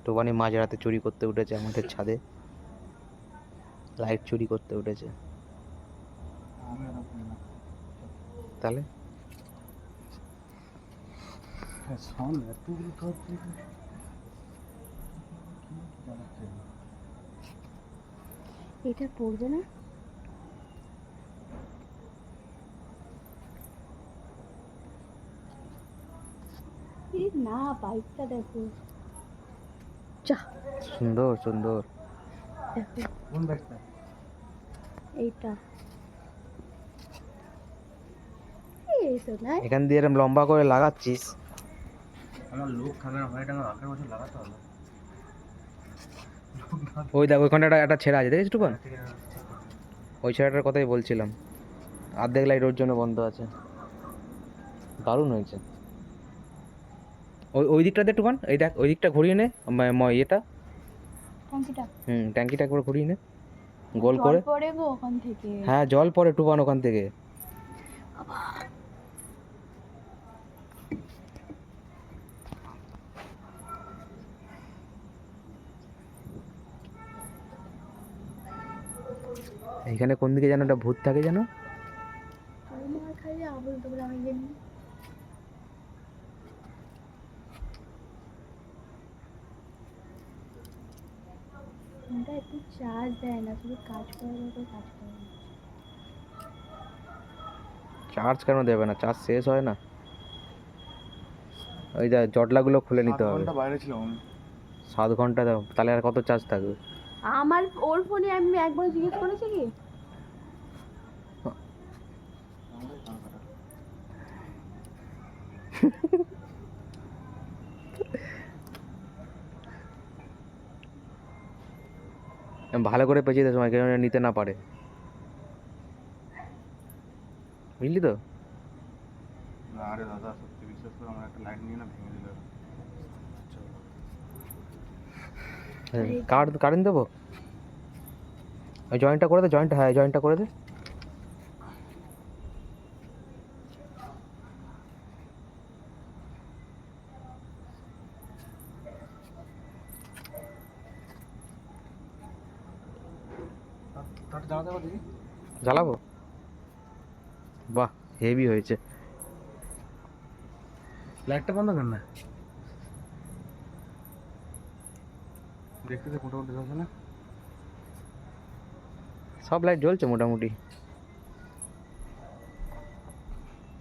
টোবানি মাঝরাতে চুরি করতে উঠেছে আমাদের ছাদে, লাইট চুরি করতে উঠেছে। তাহলে এটা পড়বে না? না, বাইকটা দেখো, সুন্দর সুন্দর। দেখো এইটা, এই তো না, এখান দিয়ে এরকম লম্বা করে লাগাচ্ছিস। আমার লোক থাকে না ভাই, এটা আমার আগের বছর লাগাতে হবে। ওই দেখ ওইখানটা একটা ছেঁড়া আছে, দেখেছিস টুকান? ওই ছেঁড়াটার কথাই বলছিলাম, অর্ধেক লাইট ওর জন্য বন্ধ আছে। দারুণ হয়েছে। ওই দিকটা দেখ টুকান, এই দেখ ওই দিকটা ঘুরিয়ে নে, ইয়েটা, ট্যাঙ্কিটা, ট্যাঙ্কিটা একবার ঘুরিয়ে নে গোল করে। পড়ে গো ওখান থেকে। হ্যাঁ জল পড়ে টুকান ওখান থেকে। এইখানে কোন দিকে যেন একটা ভূত থাকে যেন। আমার খালি আবল তবল আমি জানি। ফোনটা একটু চার্জ দেয় না, শুধু কাজ করে কাজ করে না। চার্জ কেন দেবে না? চার্জ শেষ হয় না? ওই যা জটলাগুলো খুলে নিতে হবে। বাইরে ছিলাম আমি। 7 ঘন্টা দাও, তাহলে আর কত চার্জ থাকবে? আমার ওর ফোনে আমি একবার জিজ্ঞেস করেছি কি, ভালো করে পেঁচিয়ে দে সময়, কেউ যেন নিতে না পারে, বুঝলি তো? আরে দাদা সত্যি বিশ্বাস করে, আমার একটা লাইট নিয়ে না ভেঙে দিল। কারেন্ট দেবো? ওই জয়েন্টটা করে দে, জয়েন্টটা, হ্যাঁ জয়েন্টটা করে দে। জ্বালাবো? বাহ হেভি হয়েছে। লাইটটা বন্ধ কর না, দেখতে তো মোটামুটি জ্বলছে না। সব লাইট জ্বলছে মোটামুটি।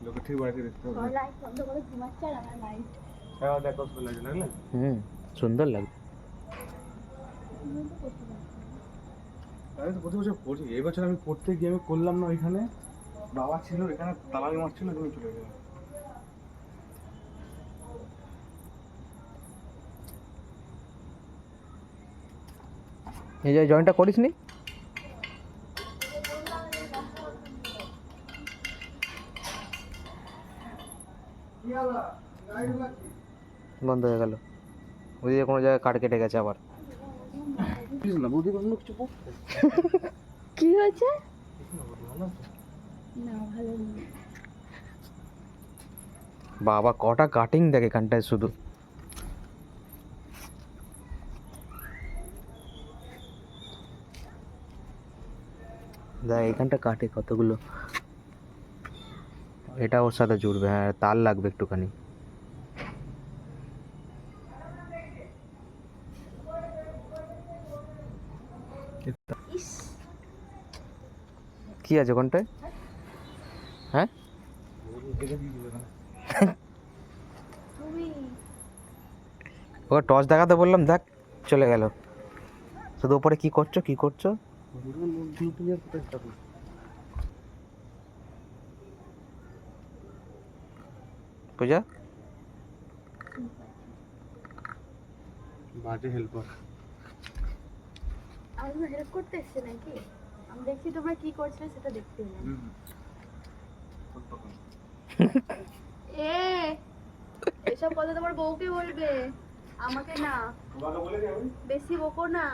লোকে ঠিক বাড়িতে দেখতে হবে। লাইট বন্ধ করে ঘুমাচ্ছে আর আমার লাইট। হ্যাঁ দেখো তো লাইট লাগলে। সুন্দর লাগবে। আমি তো প্রতি বছর পড়ছি, এই বছর আমি পড়তে গিয়ে আমি করলাম না। ওইখানে বাবা ছিল, এখানে তালামি মারছিল, তুমি চলে গেলাম। এই যে জয়েন্টটা করিস নি? বন্ধ হয়ে গেল। ওইদিকে কোনো জায়গায় কাট কেটে গেছে আবার। কি হয়েছে? না ভালো নেই। বাবা কটা কাটিং দেখ এখানটায় শুধু। দেখ এখানটা কাটে কতগুলো। এটা ওর সাথে জুড়বে, হ্যাঁ তার লাগবে একটুখানি। কি আছে কোনটায়? হ্যাঁ ওকে টর্চ দেখাতে বললাম, দেখ চলে গেল। শুধু উপরে কি করছো কি করছো? পূজা বাজে হেল্পার। আমি হেল্প করতে এসছে নাকি? আমি দেখছি তোমরা কি করছিলে সেটা দেখতে এলাম। এসব কথা তোমার বউকে বলবে, আমাকে না। বেশি বকো না।